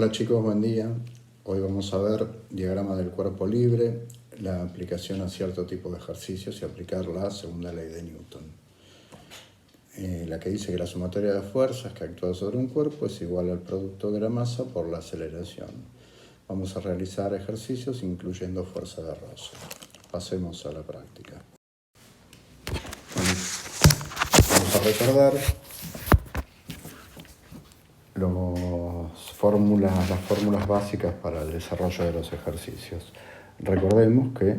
Hola chicos, buen día. Hoy vamos a ver diagrama del cuerpo libre, la aplicación a cierto tipo de ejercicios y aplicar la segunda ley de Newton. La que dice que la sumatoria de fuerzas que actúa sobre un cuerpo es igual al producto de la masa por la aceleración. Vamos a realizar ejercicios incluyendo fuerza de roce. Pasemos a la práctica. Vamos a recordar las fórmulas básicas para el desarrollo de los ejercicios. Recordemos que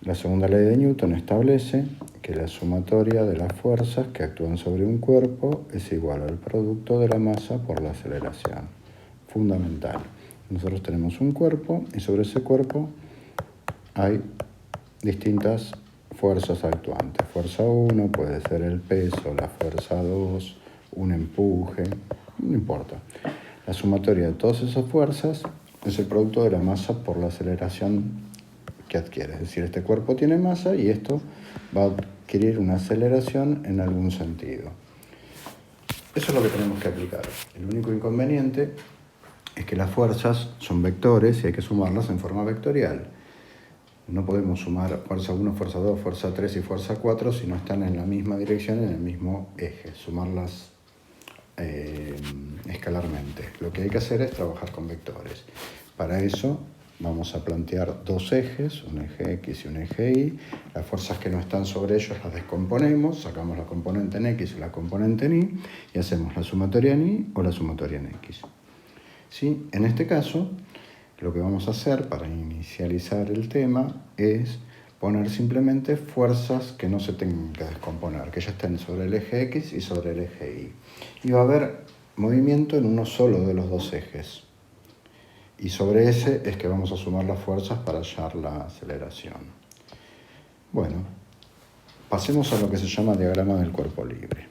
la segunda ley de Newton establece que la sumatoria de las fuerzas que actúan sobre un cuerpo es igual al producto de la masa por la aceleración. Fundamental. Nosotros tenemos un cuerpo y sobre ese cuerpo hay distintas fuerzas actuantes. Fuerza 1 puede ser el peso, la fuerza 2, un empuje, no importa. La sumatoria de todas esas fuerzas es el producto de la masa por la aceleración que adquiere. Es decir, este cuerpo tiene masa y esto va a adquirir una aceleración en algún sentido. Eso es lo que tenemos que aplicar. El único inconveniente es que las fuerzas son vectores y hay que sumarlas en forma vectorial. No podemos sumar fuerza 1, fuerza 2, fuerza 3 y fuerza 4 si no están en la misma dirección, en el mismo eje. Sumarlas escalarmente. Lo que hay que hacer es trabajar con vectores. Para eso vamos a plantear dos ejes, un eje X y un eje Y. Las fuerzas que no están sobre ellos las descomponemos, sacamos la componente en X y la componente en Y y hacemos la sumatoria en Y o la sumatoria en X. ¿Sí? En este caso, lo que vamos a hacer para inicializar el tema es poner simplemente fuerzas que no se tengan que descomponer, que ya estén sobre el eje X y sobre el eje Y. Y va a haber movimiento en uno solo de los dos ejes. Y sobre ese es que vamos a sumar las fuerzas para hallar la aceleración. Bueno, pasemos a lo que se llama diagrama del cuerpo libre.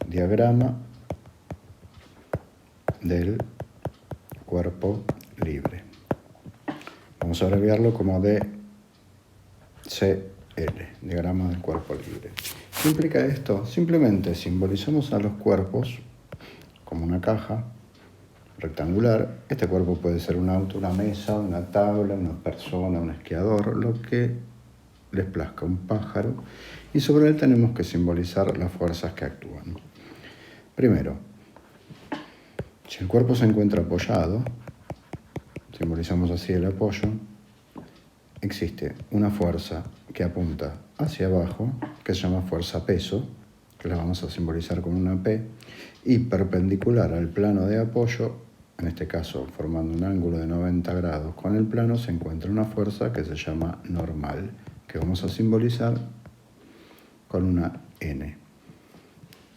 Diagrama del cuerpo libre. Vamos a abreviarlo como DCL, diagrama del cuerpo libre. ¿Qué implica esto? Simplemente simbolizamos a los cuerpos como una caja rectangular. Este cuerpo puede ser un auto, una mesa, una tabla, una persona, un esquiador, lo que les plazca, un pájaro. Y sobre él tenemos que simbolizar las fuerzas que actúan. Primero, si el cuerpo se encuentra apoyado, simbolizamos así el apoyo, existe una fuerza que apunta hacia abajo, que se llama fuerza peso, que la vamos a simbolizar con una P, y perpendicular al plano de apoyo, en este caso formando un ángulo de 90 grados con el plano, se encuentra una fuerza que se llama normal, que vamos a simbolizar con una N.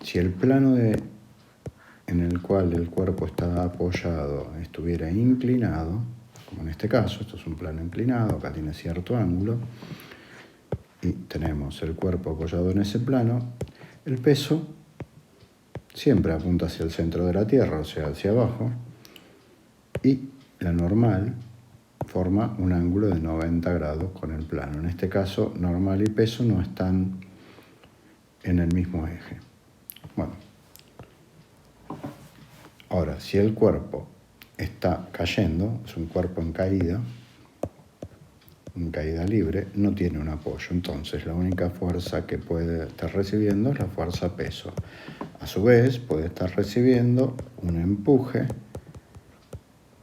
Si el plano en el cual el cuerpo está apoyado estuviera inclinado, como en este caso, esto es un plano inclinado, acá tiene cierto ángulo, y tenemos el cuerpo apoyado en ese plano, el peso siempre apunta hacia el centro de la Tierra, o sea, hacia abajo, y la normal forma un ángulo de 90 grados con el plano. En este caso, normal y peso no están en el mismo eje. Bueno, ahora, si el cuerpo está cayendo, es un cuerpo en caída libre, no tiene un apoyo. Entonces, la única fuerza que puede estar recibiendo es la fuerza peso. A su vez, puede estar recibiendo un empuje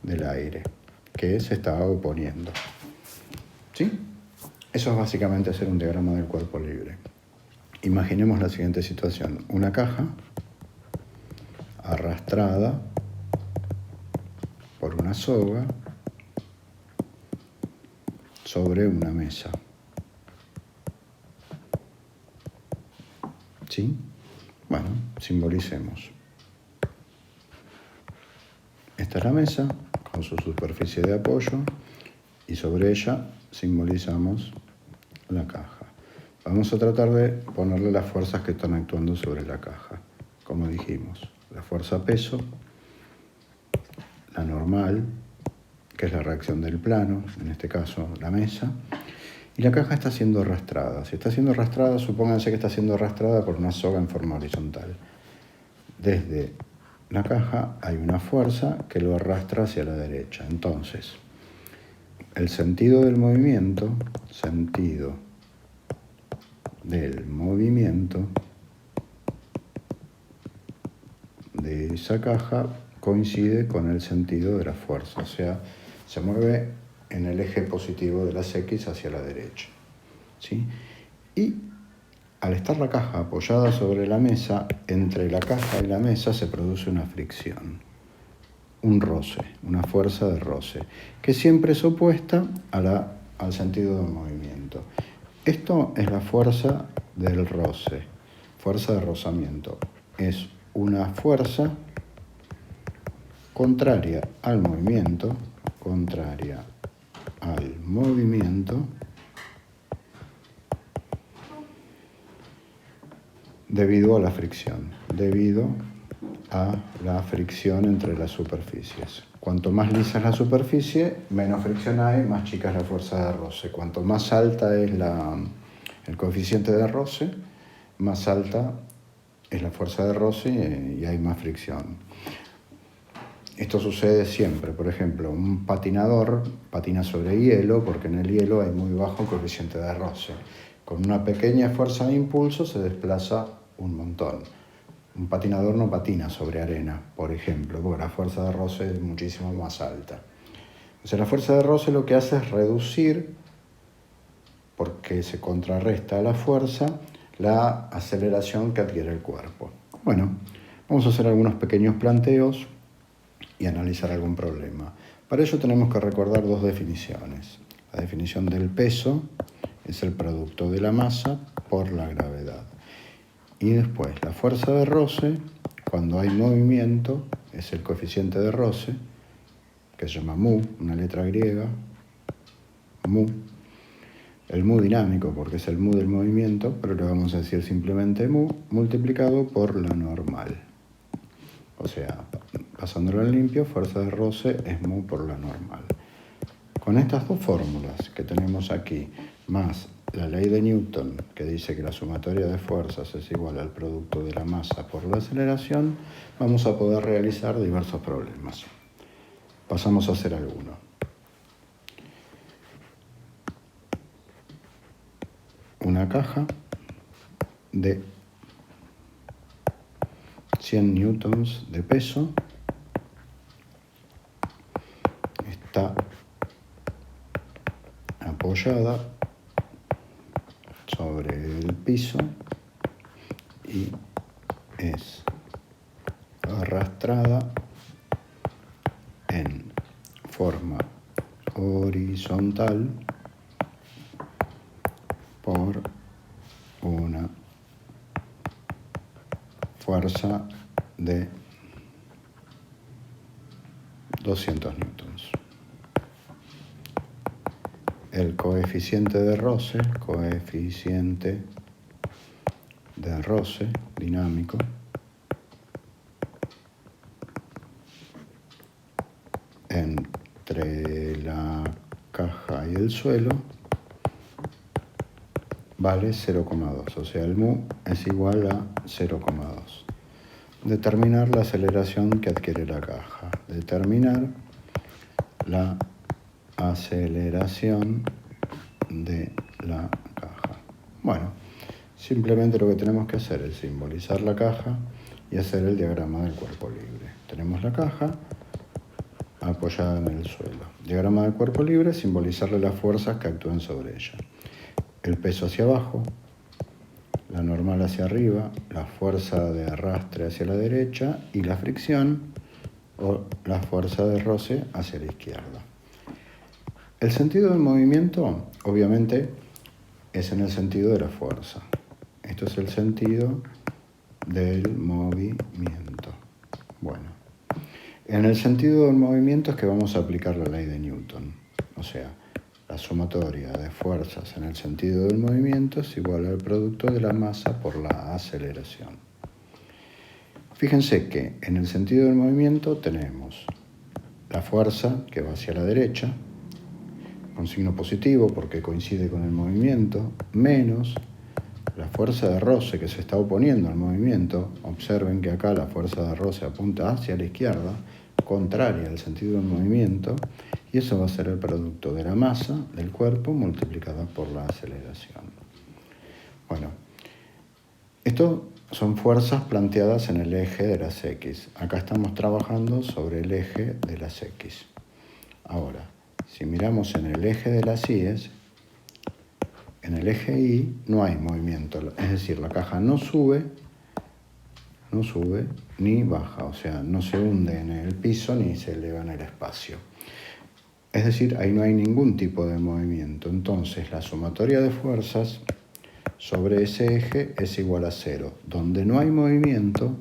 del aire que se está oponiendo. ¿Sí? Eso es básicamente hacer un diagrama del cuerpo libre. Imaginemos la siguiente situación. Una caja arrastrada por una soga sobre una mesa. ¿Sí? Bueno, simbolicemos. Esta es la mesa con su superficie de apoyo y sobre ella simbolizamos la caja. Vamos a tratar de ponerle las fuerzas que están actuando sobre la caja. Como dijimos, la fuerza peso, la normal, que es la reacción del plano, en este caso la mesa, y la caja está siendo arrastrada. Si está siendo arrastrada, supónganse que está siendo arrastrada por una soga en forma horizontal. Desde la caja hay una fuerza que lo arrastra hacia la derecha. Entonces, el sentido del movimiento de esa caja coincide con el sentido de la fuerza, o sea, se mueve en el eje positivo de las X hacia la derecha, ¿sí? Y al estar la caja apoyada sobre la mesa, entre la caja y la mesa se produce una fricción, un roce, una fuerza de roce, que siempre es opuesta al sentido del movimiento. Esto es la fuerza del roce, fuerza de rozamiento. Es una fuerza contraria al movimiento, debido a la fricción entre las superficies. Cuanto más lisa es la superficie, menos fricción hay, más chica es la fuerza de roce. Cuanto más alta es el coeficiente de roce, más alta es la fuerza de roce y hay más fricción. Esto sucede siempre. Por ejemplo, un patinador patina sobre hielo porque en el hielo hay muy bajo coeficiente de roce. Con una pequeña fuerza de impulso se desplaza un montón. Un patinador no patina sobre arena, por ejemplo, porque la fuerza de roce es muchísimo más alta. Entonces, la fuerza de roce lo que hace es reducir, porque se contrarresta a la fuerza, la aceleración que adquiere el cuerpo. Bueno, vamos a hacer algunos pequeños planteos y analizar algún problema. Para ello tenemos que recordar dos definiciones. La definición del peso es el producto de la masa por la gravedad. Y después, la fuerza de roce, cuando hay movimiento, es el coeficiente de roce, que se llama mu, una letra griega, mu. El mu dinámico, porque es el mu del movimiento, pero le vamos a decir simplemente mu, multiplicado por la normal. O sea, pasándolo en limpio, fuerza de roce es mu por la normal. Con estas dos fórmulas que tenemos aquí, más la ley de Newton, que dice que la sumatoria de fuerzas es igual al producto de la masa por la aceleración, vamos a poder realizar diversos problemas. Pasamos a hacer alguno. Una caja de 100 newtons de peso está apoyada sobre el piso y es arrastrada en forma horizontal por una fuerza de 200 newtons. El coeficiente de roce dinámico entre la caja y el suelo vale 0,2, o sea, el mu es igual a 0,2. Determinar la aceleración que adquiere la caja. Determinar la aceleración de la caja. Bueno, simplemente lo que tenemos que hacer es simbolizar la caja y hacer el diagrama del cuerpo libre. Tenemos la caja apoyada en el suelo. Diagrama del cuerpo libre, simbolizarle las fuerzas que actúan sobre ella. El peso hacia abajo, la normal hacia arriba, la fuerza de arrastre hacia la derecha y la fricción o la fuerza de roce hacia la izquierda. El sentido del movimiento, obviamente, es en el sentido de la fuerza. Esto es el sentido del movimiento. Bueno, en el sentido del movimiento es que vamos a aplicar la ley de Newton. O sea, la sumatoria de fuerzas en el sentido del movimiento es igual al producto de la masa por la aceleración. Fíjense que en el sentido del movimiento tenemos la fuerza que va hacia la derecha, con signo positivo porque coincide con el movimiento, menos la fuerza de roce que se está oponiendo al movimiento, observen que acá la fuerza de roce apunta hacia la izquierda, contraria al sentido del movimiento, y eso va a ser el producto de la masa del cuerpo multiplicada por la aceleración. Bueno, esto son fuerzas planteadas en el eje de las X. Acá estamos trabajando sobre el eje de las X. Ahora, si miramos en el eje de las Y's, en el eje Y no hay movimiento, es decir, la caja no sube ni baja, o sea, no se hunde en el piso ni se eleva en el espacio. Es decir, ahí no hay ningún tipo de movimiento. Entonces, la sumatoria de fuerzas sobre ese eje es igual a 0. Donde no hay movimiento,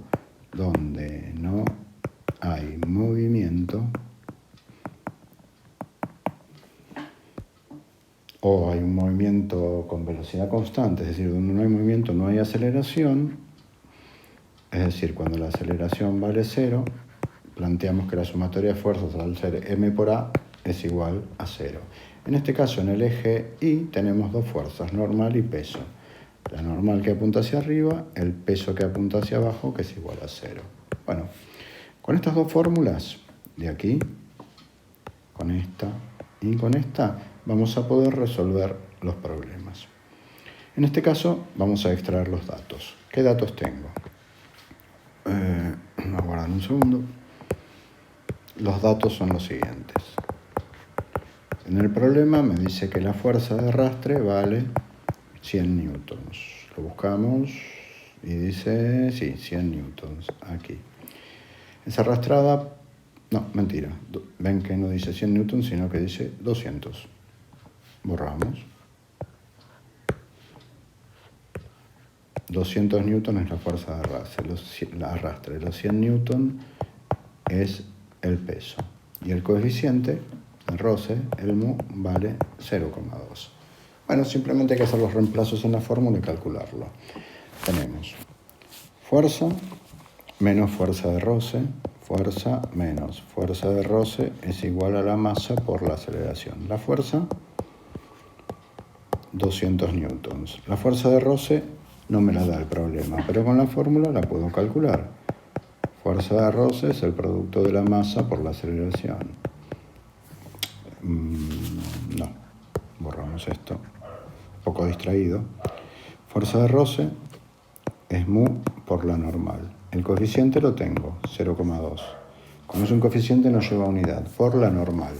o hay un movimiento con velocidad constante, es decir, donde no hay movimiento no hay aceleración, es decir, cuando la aceleración vale 0, planteamos que la sumatoria de fuerzas al ser m por a es igual a 0. En este caso, en el eje Y tenemos dos fuerzas, normal y peso. La normal que apunta hacia arriba, el peso que apunta hacia abajo, que es igual a 0. Bueno, con estas dos fórmulas, de aquí, con esta y con esta, vamos a poder resolver los problemas. En este caso, vamos a extraer los datos. ¿Qué datos tengo? Aguardan un segundo. Los datos son los siguientes. En el problema me dice que la fuerza de arrastre vale 100 newtons. Lo buscamos y dice, sí, 100 newtons, aquí. Es arrastrada, no, mentira. Ven que no dice 100 newtons, sino que dice 200. Borramos. 200 newtons es la fuerza de arrastre. Los 100 newtons es el peso. Y el coeficiente, el roce, el mu, vale 0,2. Bueno, simplemente hay que hacer los reemplazos en la fórmula y calcularlo. Tenemos fuerza menos fuerza de roce, fuerza menos fuerza de roce es igual a la masa por la aceleración. La fuerza, 200 newtons. La fuerza de roce no me la da el problema, pero con la fórmula la puedo calcular. Fuerza de roce es el producto de la masa por la aceleración. No, borramos esto. Un poco distraído. Fuerza de roce es mu por la normal. El coeficiente lo tengo, 0,2. Como es un coeficiente no lleva unidad, por la normal.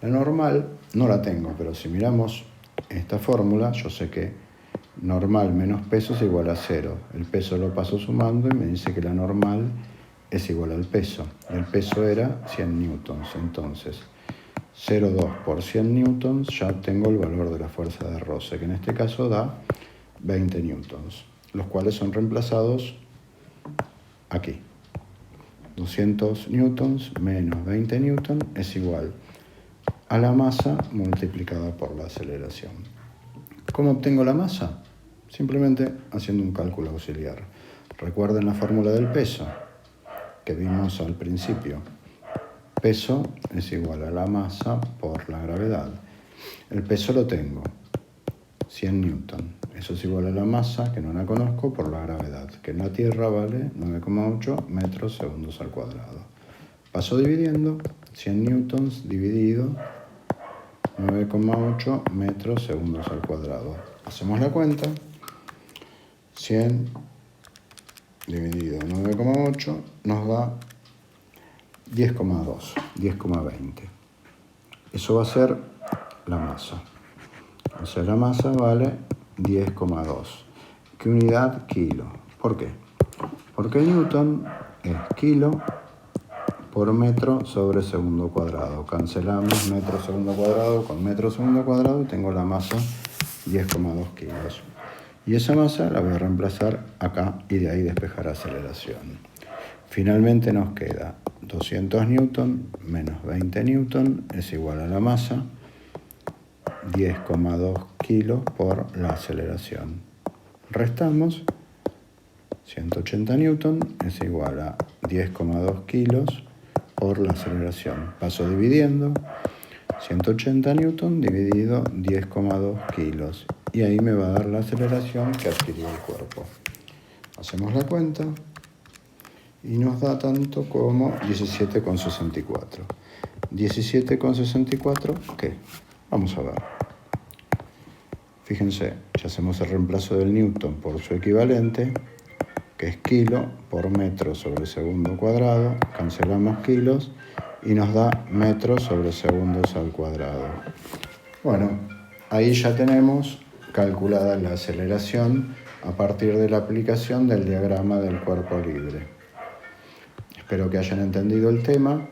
La normal no la tengo, pero si miramos esta fórmula, yo sé que normal menos peso es igual a 0. El peso lo paso sumando y me dice que la normal es igual al peso. El peso era 100 newtons, entonces 0,2 por 100 newtons ya tengo el valor de la fuerza de roce, que en este caso da 20 newtons, los cuales son reemplazados aquí. 200 newtons menos 20 newtons es igual a la masa multiplicada por la aceleración. ¿Cómo obtengo la masa? Simplemente haciendo un cálculo auxiliar. Recuerden la fórmula del peso que vimos al principio. Peso es igual a la masa por la gravedad. El peso lo tengo, 100 newtons. Eso es igual a la masa, que no la conozco, por la gravedad, que en la Tierra vale 9,8 metros segundos al cuadrado. Paso dividiendo, 100 newtons dividido 9,8 metros segundos al cuadrado. Hacemos la cuenta. 100 dividido 9,8 nos da 10,2, 10,20. Eso va a ser la masa. O sea, la masa vale 10,2. ¿Qué unidad? Kilo. ¿Por qué? Porque Newton es kilo por metro sobre segundo cuadrado. Cancelamos metro segundo cuadrado con metro segundo cuadrado y tengo la masa 10,2 kilos. Y esa masa la voy a reemplazar acá y de ahí despejar aceleración. Finalmente nos queda 200 newton menos 20 newton es igual a la masa 10,2 kilos por la aceleración. Restamos 180 newton es igual a 10,2 kilos por la aceleración. Paso dividiendo. 180 newton dividido 10,2 kilos. y ahí me va a dar la aceleración que adquirió el cuerpo. Hacemos la cuenta y nos da tanto como 17,64. 17,64, ¿qué? Vamos a ver. Fíjense, ya hacemos el reemplazo del newton por su equivalente, que es kilo por metro sobre segundo cuadrado. Cancelamos kilos y nos da metros sobre segundos al cuadrado. Bueno, ahí ya tenemos calculada la aceleración a partir de la aplicación del diagrama del cuerpo libre. Espero que hayan entendido el tema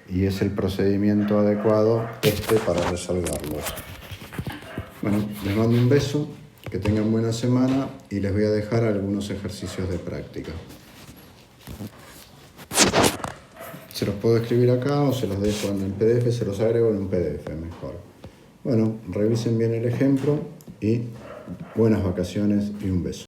y es el procedimiento adecuado para resolverlos. Bueno, les mando un beso, que tengan buena semana y les voy a dejar algunos ejercicios de práctica. Se los puedo escribir acá o se los dejo en el PDF, se los agrego en un PDF mejor. Bueno, revisen bien el ejemplo y buenas vacaciones y un beso.